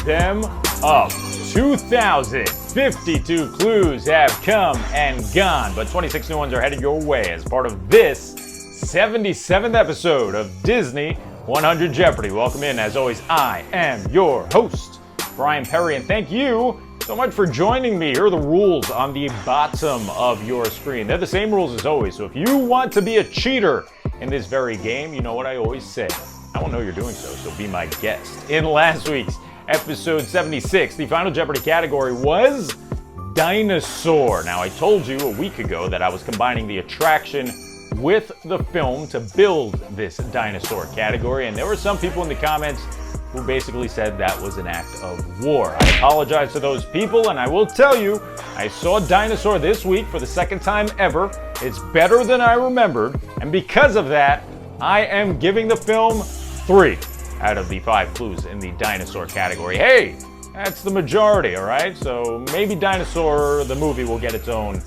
them up. 2,052 clues have come and gone, but 26 new ones are headed your way as part of this 77th episode of Disney 100 Jeopardy. Welcome in. As always, I am your host, Bryan Perri, and thank you so much for joining me. Here are the rules on the bottom of your screen. They're the same rules as always, so if you want to be a cheater in this very game, you know what I always say. I won't know you're doing so be my guest. In last week's episode 76, the final Jeopardy category was dinosaur. Now, I told you a week ago that I was combining the attraction with the film to build this dinosaur category, and there were some people in the comments who basically said that was an act of war. I apologize to those people, and I will tell you, I saw Dinosaur this week for the second time ever. It's better than I remembered, and because of that, I am giving the film 3 out of the 5 clues in the dinosaur category. Hey, that's the majority, all right? So maybe Dinosaur, the movie, will get its own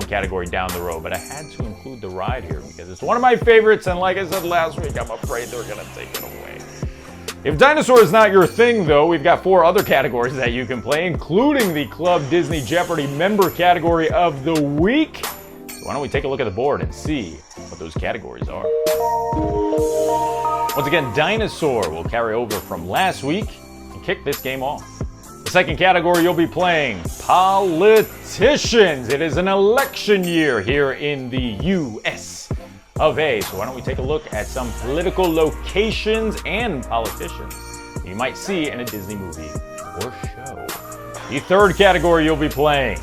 category down the road, but I had to include the ride here because it's one of my favorites, and like I said last week, I'm afraid they're gonna take it away. If dinosaur is not your thing, though, we've got 4 other categories that you can play, including the Club Disney Jeopardy member category of the week. So why don't we take a look at the board and see what those categories are. Once again, dinosaur will carry over from last week and kick this game off. The second category you'll be playing, politicians. It is an election year here in the U.S. of A. So why don't we take a look at some political locations and politicians you might see in a Disney movie or show. The third category you'll be playing,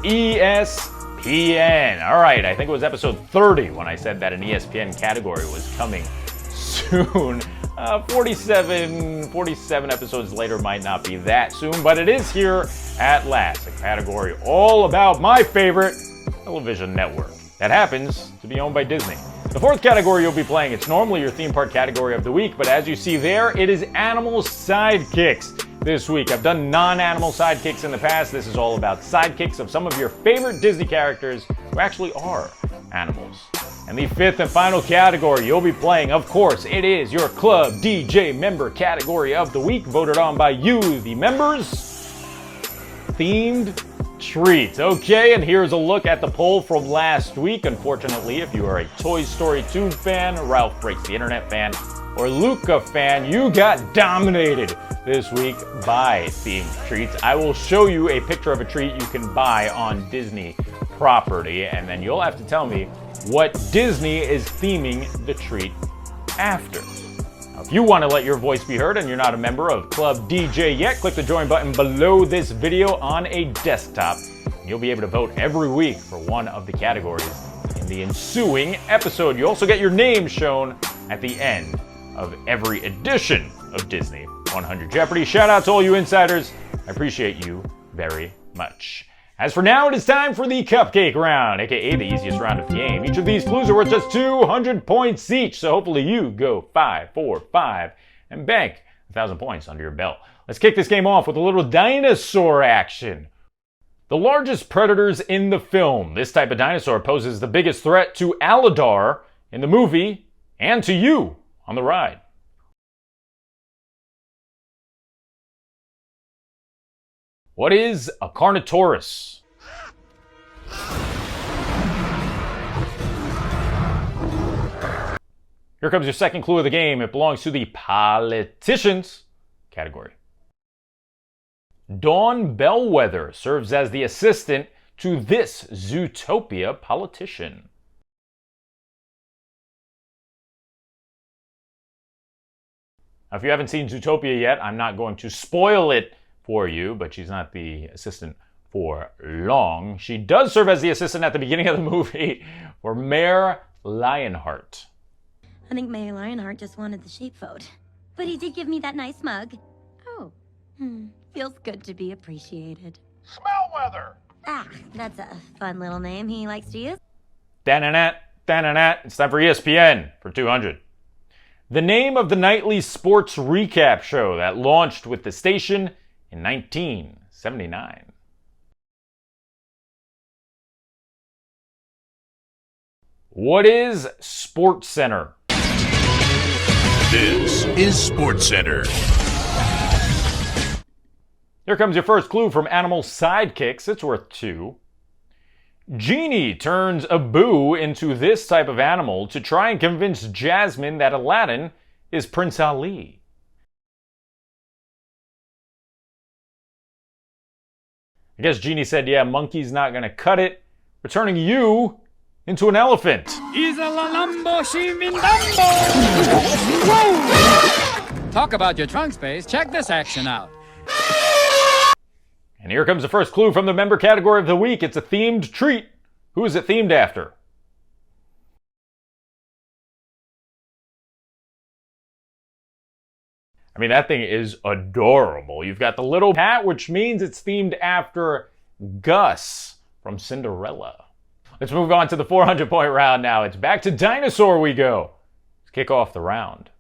ESPN. All right, I think it was episode 30 when I said that an ESPN category was coming soon. 47 episodes later might not be that soon, but it is here at last. A category all about my favorite television network that happens to be owned by Disney. The fourth category you'll be playing, it's normally your theme park category of the week, but as you see there, it is animal sidekicks this week. I've done non-animal sidekicks in the past. This is all about sidekicks of some of your favorite Disney characters who actually are animals. And the fifth and final category you'll be playing, of course, it is your Club DJ member category of the week, voted on by you, the members. Themed treats. Okay, and here's a look at the poll from last week. Unfortunately, if you are a Toy Story 2 fan, Ralph Breaks the Internet fan, or Luca fan, you got dominated this week by themed treats. I will show you a picture of a treat you can buy on Disney property, and then you'll have to tell me what Disney is theming the treat after. Now, if you want to let your voice be heard and you're not a member of Club DJ yet, click the join button below this video on a desktop. You'll be able to vote every week for one of the categories in the ensuing episode. You also get your name shown at the end of every edition of Disney 100 Jeopardy. Shout out to all you insiders. I appreciate you very much. As for now, it is time for the cupcake round, aka the easiest round of the game. Each of these clues are worth just 200 points each, so hopefully you go 5, 4, 5, and bank 1,000 points under your belt. Let's kick this game off with a little dinosaur action. The largest predators in the film. This type of dinosaur poses the biggest threat to Aladar in the movie and to you on the ride. What is a Carnotaurus? Here comes your second clue of the game. It belongs to the politicians category. Dawn Bellwether serves as the assistant to this Zootopia politician. Now, if you haven't seen Zootopia yet, I'm not going to spoil it for you, but she's not the assistant for long. She does serve as the assistant at the beginning of the movie for Mayor Lionheart. I think Mayor Lionheart just wanted the sheepfold, but he did give me that nice mug. Oh, feels good to be appreciated. Smellweather! Ah, that's a fun little name he likes to use. Da-na-nat, da-na-nat. It's time for ESPN for 200. The name of the nightly sports recap show that launched with the station in 1979. What is Sports Center? This is Sports Center. Here comes your first clue from Animal Sidekicks. It's worth 2. Genie turns Abu into this type of animal to try and convince Jasmine that Aladdin is Prince Ali. I guess Genie said, yeah, monkey's not gonna cut it, turning you into an elephant. Talk about your trunk space, check this action out. And here comes the first clue from the member category of the week. It's a themed treat. Who is it themed after? I mean, that thing is adorable. You've got the little hat, which means it's themed after Gus from Cinderella. Let's move on to the 400-point round now. It's back to dinosaur we go. Let's kick off the round.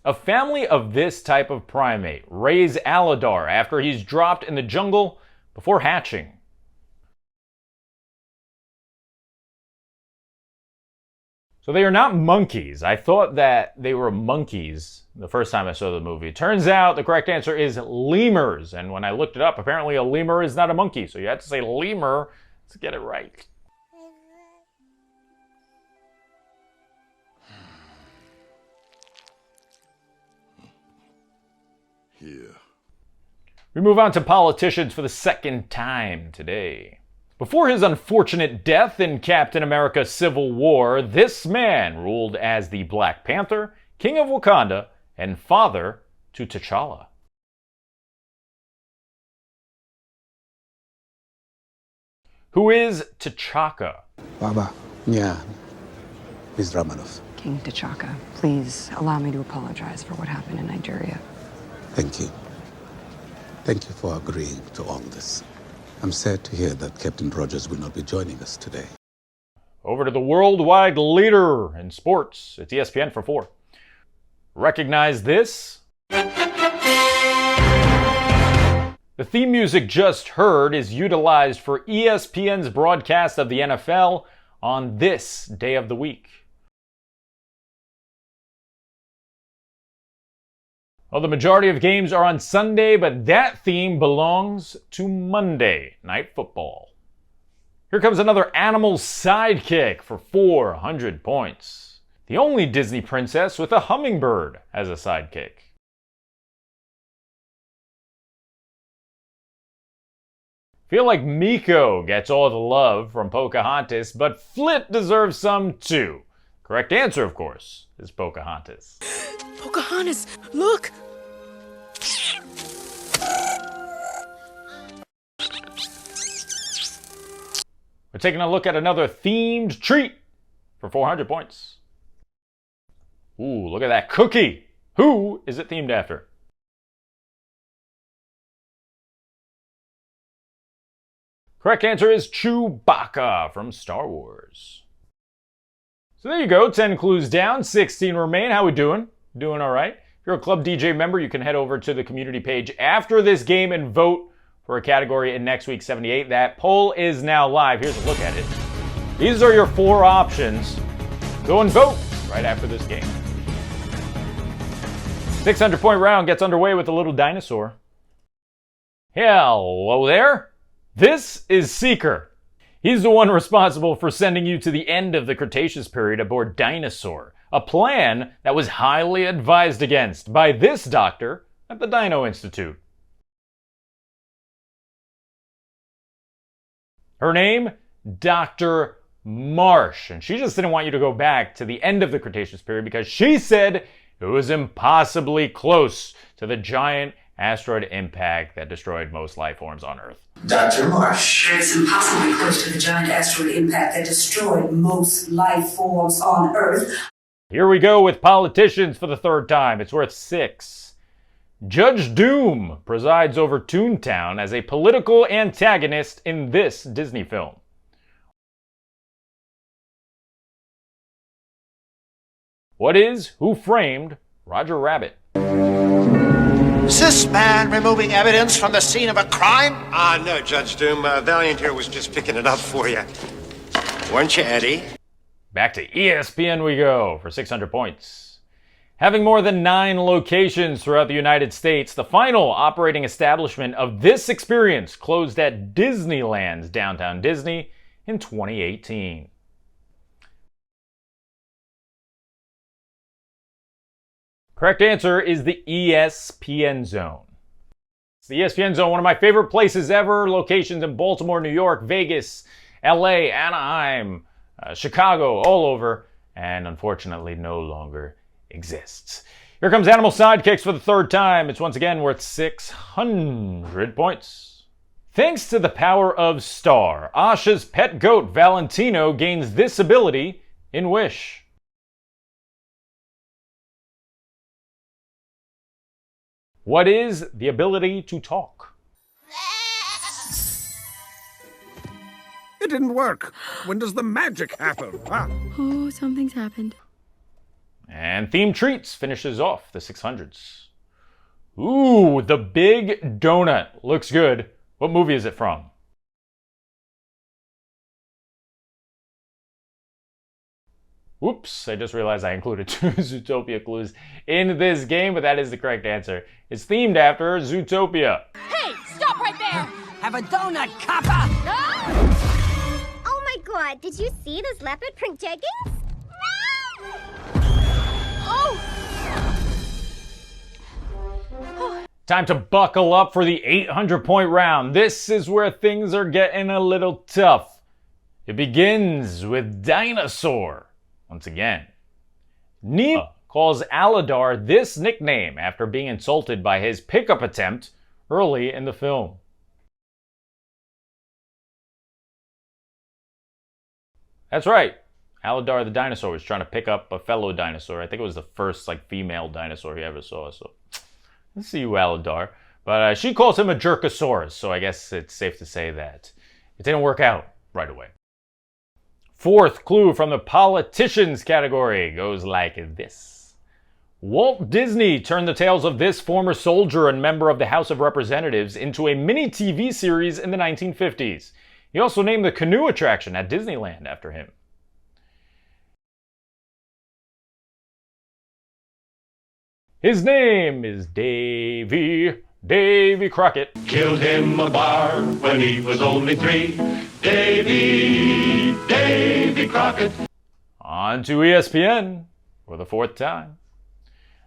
A family of this type of primate raise Aladar after he's dropped in the jungle before hatching. So they are not monkeys. I thought that they were monkeys the first time I saw the movie. Turns out the correct answer is lemurs. And when I looked it up, apparently a lemur is not a monkey. So you had to say lemur to get it right. Here. We move on to politicians for the second time today. Before his unfortunate death in Captain America Civil War, this man ruled as the Black Panther, King of Wakanda, and father to T'Challa. Who is T'Chaka? Baba, yeah, Ms. Ramanov. King T'Chaka, please allow me to apologize for what happened in Nigeria. Thank you. Thank you for agreeing to all this. I'm sad to hear that Captain Rogers will not be joining us today. Over to the worldwide leader in sports. It's ESPN for 4. Recognize this? The theme music just heard is utilized for ESPN's broadcast of the NFL on this day of the week. Well, the majority of games are on Sunday, but that theme belongs to Monday Night Football. Here comes another animal sidekick for 400 points. The only Disney princess with a hummingbird as a sidekick. Feel like Miko gets all the love from Pocahontas, but Flit deserves some too. Correct answer, of course, is Pocahontas. Pocahontas, look! We're taking a look at another themed treat for 400 points. Ooh, look at that cookie! Who is it themed after? Correct answer is Chewbacca from Star Wars. So there you go, 10 clues down, 16 remain. How we doing? Doing all right? If you're a Club DJ member, you can head over to the community page after this game and vote for a category in next week's 78. That poll is now live. Here's a look at it. These are your 4 options. Go and vote right after this game. 600-point round gets underway with a little dinosaur. Hello there. This is Seeker. He's the one responsible for sending you to the end of the Cretaceous period aboard Dinosaur, a plan that was highly advised against by this doctor at the Dino Institute. Her name, Dr. Marsh, and she just didn't want you to go back to the end of the Cretaceous period because she said it was impossibly close to the giant asteroid impact that destroyed most life forms on Earth. Dr. Marsh. It's impossibly close to the giant asteroid impact that destroyed most life forms on Earth. Here we go with politicians for the 3rd time. It's worth 6. Judge Doom presides over Toontown as a political antagonist in this Disney film. What is Who Framed Roger Rabbit? Is this man removing evidence from the scene of a crime? No, Judge Doom. Valiant here was just picking it up for you. Weren't you, Eddie? Back to ESPN we go for 600 points. Having more than 9 locations throughout the United States, the final operating establishment of this experience closed at Disneyland's Downtown Disney in 2018. Correct answer is the ESPN Zone. It's the ESPN Zone, one of my favorite places ever. Locations in Baltimore, New York, Vegas, LA, Anaheim, Chicago, all over, and unfortunately no longer exists. Here comes Animal Sidekicks for the third time. It's once again worth 600 points. Thanks to the power of Star, Asha's pet goat Valentino gains this ability in Wish. What is the ability to talk? It didn't work. When does the magic happen? Huh? Oh, something's happened. And Theme Treats finishes off the 600s. Ooh, the Big Donut. Looks good. What movie is it from? Whoops, I just realized I included 2 Zootopia clues in this game, but that is the correct answer. It's themed after Zootopia. Hey, stop right there! Have a donut, copper! Oh my god, did you see those leopard print jeggings? Time to buckle up for the 800-point round. This is where things are getting a little tough. It begins with Dinosaur. Once again, Nemo calls Aladar this nickname after being insulted by his pickup attempt early in the film. That's right. Aladar the dinosaur was trying to pick up a fellow dinosaur. I think it was the first female dinosaur he ever saw. So let's see you, Aladar. But she calls him a jerkosaurus, so I guess it's safe to say that it didn't work out right away. Fourth clue from the politicians category goes like this. Walt Disney turned the tales of this former soldier and member of the House of Representatives into a mini TV series in the 1950s. He also named the canoe attraction at Disneyland after him. His name is Davy Crockett. Killed him a bar when he was only 3. Davy Crockett. On to ESPN for the 4th time.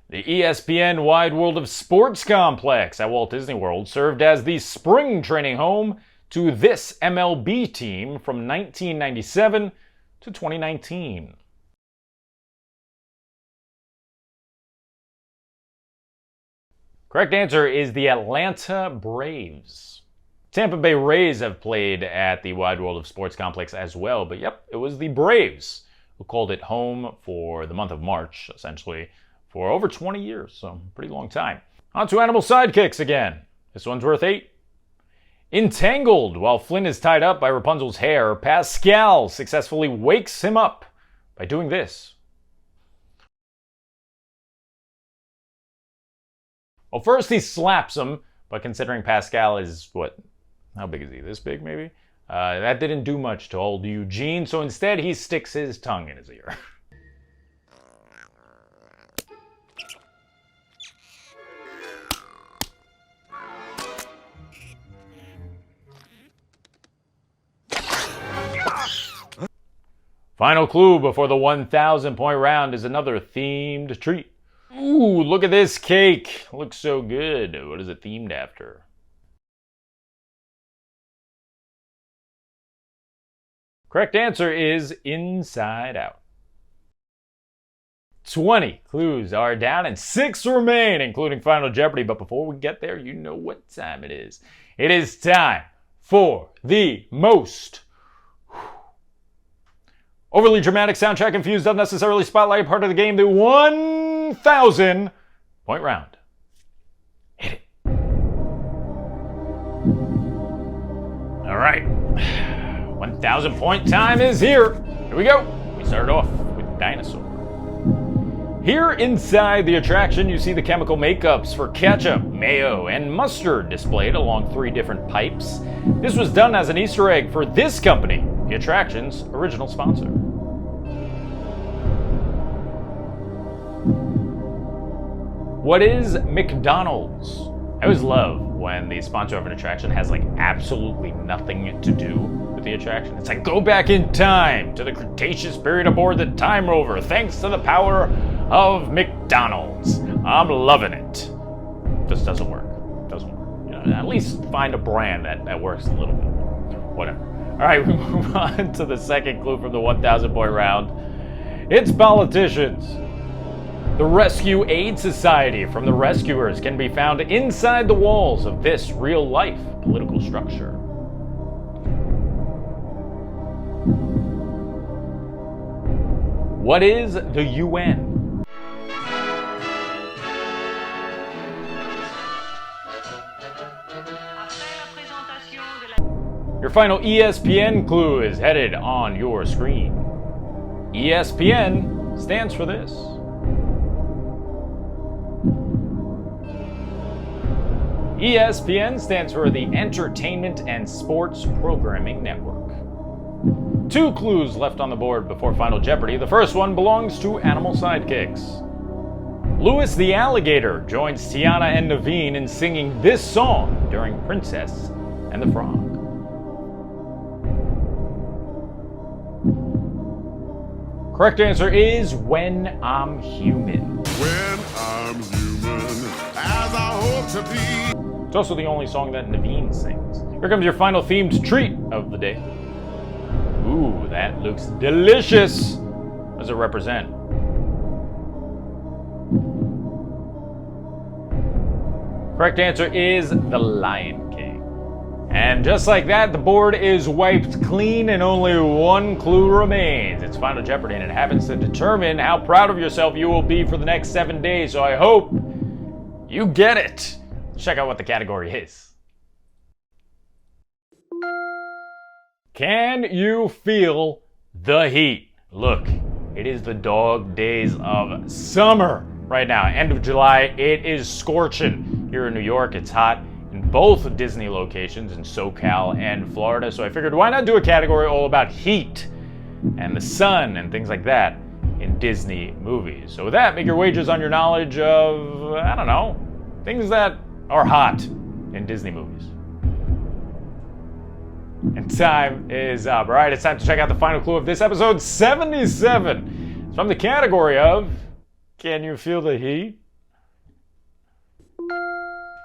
The ESPN Wide World of Sports Complex at Walt Disney World served as the spring training home to this MLB team from 1997 to 2019. Correct answer is the Atlanta Braves. Tampa Bay Rays have played at the Wide World of Sports Complex as well, but yep, it was the Braves who called it home for the month of March, essentially, for over 20 years, so pretty long time. On to Animal Sidekicks again. This one's worth 8. In Tangled, while Flynn is tied up by Rapunzel's hair, Pascal successfully wakes him up by doing this. Well, first he slaps him, but considering Pascal is, how big is he? This big, maybe? That didn't do much to old Eugene, so instead he sticks his tongue in his ear. Final clue before the 1,000-point round is another themed treat. Ooh, look at this cake. Looks so good. What is it themed after? Correct answer is Inside Out. 20 clues are down and 6 remain, including Final Jeopardy. But before we get there, you know what time it is. It is time for the most overly dramatic, soundtrack-infused, unnecessarily spotlight part of the game, the 1,000-point round. Hit it. All right. 1,000-point time is here. Here we go. We start off with Dinosaur. Here inside the attraction, you see the chemical makeups for ketchup, mayo, and mustard displayed along 3 different pipes. This was done as an Easter egg for this company, the attraction's original sponsor. What is McDonald's? I always love when the sponsor of an attraction has like absolutely nothing to do with the attraction. It's like, go back in time to the Cretaceous period aboard the Time Rover thanks to the power of McDonald's. I'm loving it. Just doesn't work. Doesn't work. You know, at least find a brand that works a little bit. Whatever. All right, we move on to the second clue from the 1,000 point round. It's politicians. The Rescue Aid Society from the Rescuers can be found inside the walls of this real-life political structure. What is the UN? Your final ESPN clue is headed on your screen. ESPN stands for this. ESPN stands for the Entertainment and Sports Programming Network. 2 clues left on the board before Final Jeopardy. The first one belongs to Animal Sidekicks. Louis the Alligator joins Tiana and Naveen in singing this song during Princess and the Frog. Correct answer is When I'm Human. When I'm human, as I hope to be. It's also the only song that Naveen sings. Here comes your final themed treat of the day. Ooh, that looks delicious. What does it represent? Correct answer is the Lion King. And just like that, the board is wiped clean and only 1 clue remains. It's Final Jeopardy and it happens to determine how proud of yourself you will be for the next 7 days. So I hope you get it. Check out what the category is. Can you feel the heat? Look, it is the dog days of summer right now. End of July, it is scorching. Here in New York, it's hot in both Disney locations in SoCal and Florida. So I figured, why not do a category all about heat and the sun and things like that in Disney movies? So with that, make your wagers on your knowledge of, I don't know, things that are hot in Disney movies. And time is up. All right, it's time to check out the final clue of this episode 77. It's from the category of Can You Feel the Heat?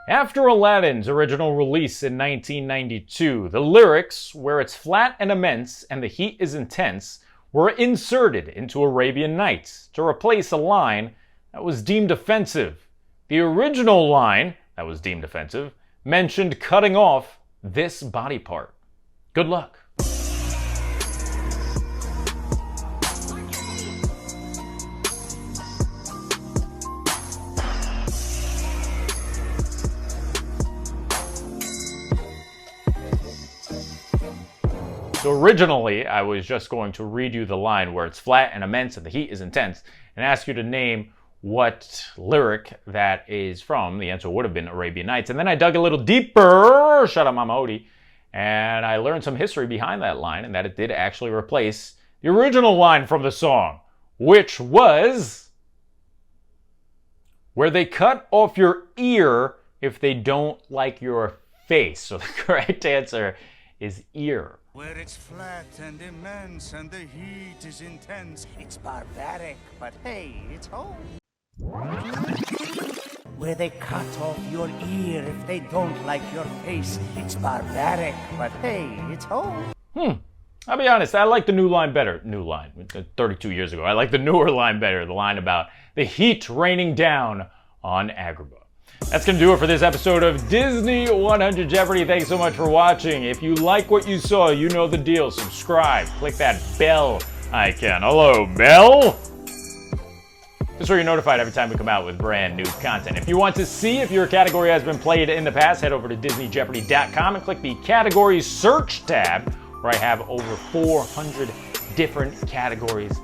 After Aladdin's original release in 1992, the lyrics, where it's flat and immense and the heat is intense, were inserted into Arabian Nights to replace a line that was deemed offensive. The original line that was deemed offensive mentioned cutting off this body part. Good luck. So originally, I was just going to read you the line where it's flat and immense and the heat is intense and ask you to name what lyric that is from. The answer would have been Arabian Nights. And then I dug a little deeper, shut up Mama Odie, and I learned some history behind that line and that it did actually replace the original line from the song, which was, where they cut off your ear if they don't like your face. So the correct answer is ear. Where it's flat and immense and the heat is intense. It's barbaric, but hey, it's home. Where they cut off your ear if they don't like your face. It's barbaric, but hey, it's home. I'll be honest, I like the new line better. New line, 32 years ago. I like the newer line better, the line about the heat raining down on Agrabah. That's going to do it for this episode of Disney 100 Jeopardy. Thanks so much for watching. If you like what you saw, you know the deal. Subscribe. Click that bell icon. Hello, bell. Just so you're notified every time we come out with brand new content. If you want to see if your category has been played in the past, head over to DisneyJeopardy.com and click the Category Search tab, where I have over 400 different categories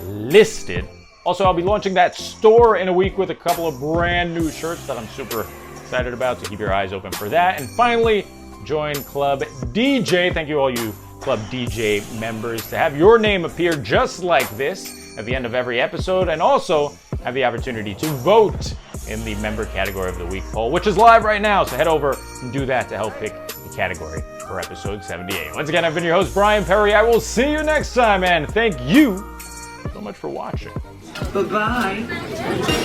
listed. Also, I'll be launching that store in a week with a couple of brand new shirts that I'm super excited about, so keep your eyes open for that. And finally, join Club DJ. Thank you all you Club DJ members to have your name appear just like this at the end of every episode, and also have the opportunity to vote in the member category of the week poll, which is live right now. So head over and do that to help pick the category for episode 78. Once again, I've been your host, Bryan Perri. I will see you next time, and thank you so much for watching. Bye-bye.